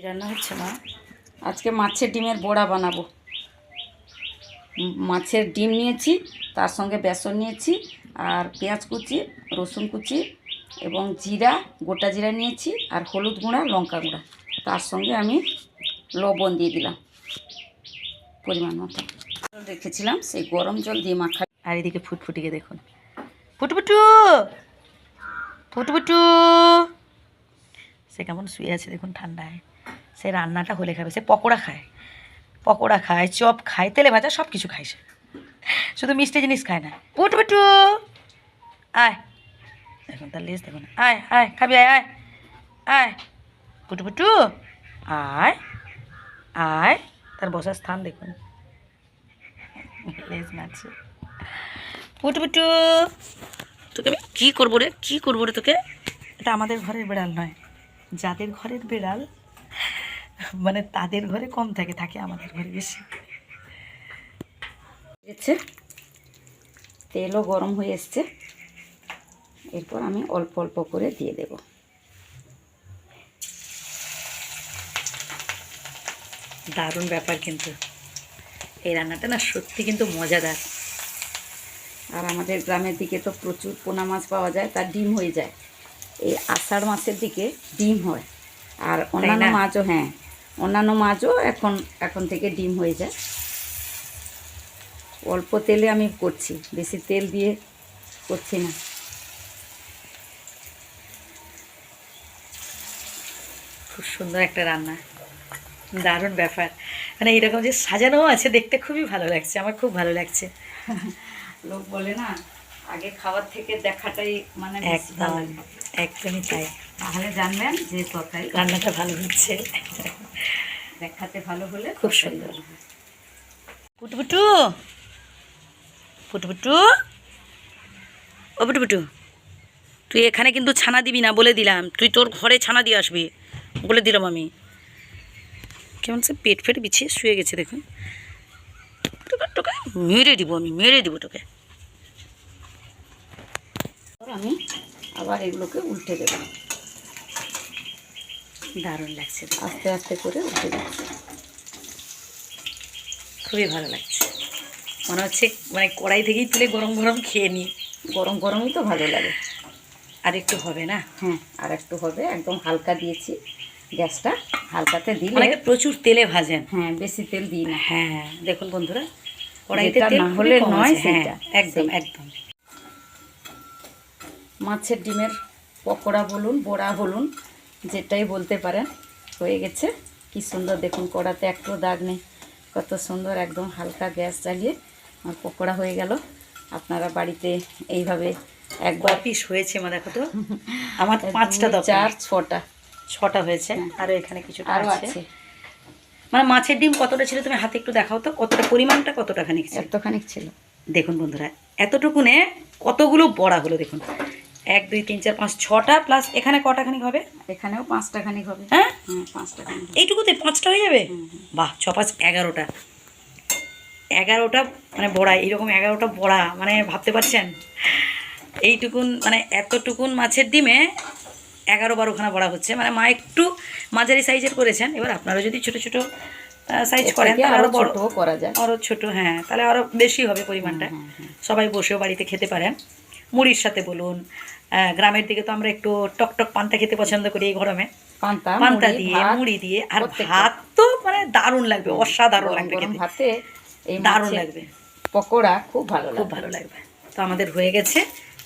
রান্না হচ্ছে না, আজকে মাছের ডিমের বড়া বানাবো। মাছের ডিম নিয়েছি, তার সঙ্গে বেসন নিয়েছি, আর পেঁয়াজ কুচি, রসুন কুচি এবং জিরা, গোটা জিরা নিয়েছি, আর হলুদ গুঁড়া, লঙ্কা গুঁড়া। তার সঙ্গে আমি লবণ দিয়ে দিলাম পরিমাণ মতো। রেখেছিলাম সেই গরম জল দিয়ে মাখা। আর এদিকে ফুটফুটিকে দেখুন, ফুটফুটু ফুটফুটু সে কেমন শুয়ে আছে দেখুন ঠান্ডায়। সে রান্নাটা হলে খাবে, সে পকোড়া খায়, চপ খায়, তেলে ভাজা সব কিছু খায়, সে শুধু মিষ্টি জিনিস খায় না। ফুটফুটু আয়, দেখুন তার লেজ দেখুন, আয় আয় খাবি, আয় আয় আয় ফুটফুটু আয় আয়। তার বসার স্থান দেখুন, লেজ নাচছে। ফুটফুটু তোকে আমি কী করবো রে তোকে। এটা আমাদের ঘরের বিড়াল নয়, যাদের ঘরের বিড়াল মানে তাদের ঘরে কম থাকে আমাদের ঘরে বেশি। তেলও গরম হয়ে এসছে, এরপর আমি অল্প অল্প করে দিয়ে দেব। দারুণ ব্যাপার, কিন্তু এই রান্নাটা না সত্যি কিন্তু মজাদার। আর আমাদের গ্রামের দিকে তো প্রচুর পোনা মাছ পাওয়া যায়, তার ডিম হয়ে যায়। এই আষাঢ় মাসের দিকে ডিম হয়, আর অন্যান্য মাছও, হ্যাঁ অন্যান্য মাছও এখন থেকে ডিম হয়ে যায়। অল্প তেলে আমি করছি, বেশি তেল দিয়ে করছি না। খুব সুন্দর একটা রান্না, দারুণ ব্যাপার। মানে এরকম যে সাজানো আছে দেখতে খুবই ভালো লাগছে, আমার খুব ভালো লাগছে। লোক বলে না, আগে খাওয়ার থেকে দেখাটাই মানে একদমই তাই। তাহলে জানবেন যে তরকারি রান্নাটা ভালো হচ্ছে, দেখাতে ভালো হলে খুব সুন্দর। ফুটফুটু ফুটফুটু ও ফুটফুটু, তুই এখানে কিন্তু ছানা দিবি না বলে দিলাম, তুই তোর ঘরে ছানা দিয়ে আসবি বলে দিলাম আমি। কেমন সে পেট ফেট বিছিয়ে শুয়ে গেছে দেখুন, তোকে মেরে দিব তোকে। আমি আবার এগুলোকে উল্টে দেব। দারুণ লাগছে, আস্তে আস্তে করে উল্টে দিচ্ছি। খুবই ভালো লাগছে, মনে হচ্ছে মানে কড়াই থেকেই তুলে গরম গরম খেয়ে নিই। গরম গরমই তো ভালো লাগে। আর একটু হবে না? হ্যাঁ আর একটু হবে, একদম হালকা দিয়েছি, গ্যাসটা হালকাতে দিলে। অনেকে প্রচুর তেলে ভাজেন, হ্যাঁ বেশি তেল দিই না। হ্যাঁ দেখুন বন্ধুরা, কড়াইতে তেল না হলে নয় সেটা। হ্যাঁ একদম একদম। মাছের ডিমের পকোড়া বলুন, বড়া বলুন, যেটাই বলতে পারেন, হয়ে গেছে। কি সুন্দর দেখুন, কড়াতে একটু দাগ নেই, কত সুন্দর একদম হালকা গ্যাস জ্বালিয়ে আমার পকোড়া হয়ে গেল। আপনারা বাড়িতে এইভাবে একবার পিস হয়েছে, মা দেখো তো, আমার 5টা 4 6টা হয়েছে, আরও এখানে কিছুটা আরও আছে। আছে। মানে মাছের ডিম কতটা ছিল তুমি হাতে একটু দেখাও তো, কতটা পরিমাণটা কতটা খানিক ছিল? এতখানিক ছিল। দেখুন বন্ধুরা, এতটুকুনে কতগুলো বড়া হলো দেখুন, 1 2 3 4 5 6টা প্লাস এখানে কটা খানিক হবে? এখানেও 5টা খানিক হবে। হ্যাঁ 5টা খানিক। এইটুকুতে 5টা হয়ে যাবে? বাহ, 6 5 11টা, 11টা মানে বড়া, এইরকম 11টা বড়া, মানে ভাবতে পারছেন এইটুকুন মানে এতটুকুন মাছের ডিমে 11-12খানা বড়া হচ্ছে। মানে মা একটু মাঝারি সাইজের করেছেন, এবার আপনারা যদি ছোটো ছোটো সাইজ করেন তাহলে আরও বড় করা যায়, আরও ছোটো, হ্যাঁ তাহলে আরও বেশি হবে পরিমাণটা। সবাই বসেও বাড়িতে খেতে পারেন, মুড়ির সাথে বলুন। গ্রামের দিকে তো আমরা একটু টকটক পান্তা খেতে পছন্দ করি এই গরমে, পান্তা দিয়ে মুড়ি দিয়ে, আর ভাত তো মানে দারুণ লাগবে, অসাধারণ লাগবে খেতে, ভাতে এই দারুণ লাগবে পকোড়া, খুব ভালো লাগবে। তো আমাদের হয়ে গেছে,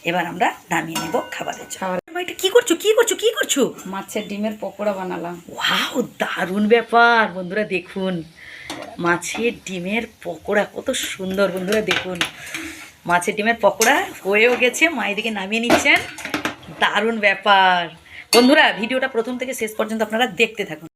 এবার আমরা নামিয়ে নেব খাবারের জন্য। এটা কি করছো? মাছের ডিমের পকোড়া বানালাম। ওয়াও, দারুণ ব্যাপার বন্ধুরা, দেখুন মাছের ডিমের পকোড়া কত সুন্দর। বন্ধুরা দেখুন, মাছের ডিমের পকোড়া হয়েও গেছে, মা এদিকে নামিয়ে নিচ্ছেন। দারুণ ব্যাপার বন্ধুরা, ভিডিওটা প্রথম থেকে শেষ পর্যন্ত আপনারা দেখতে থাকুন।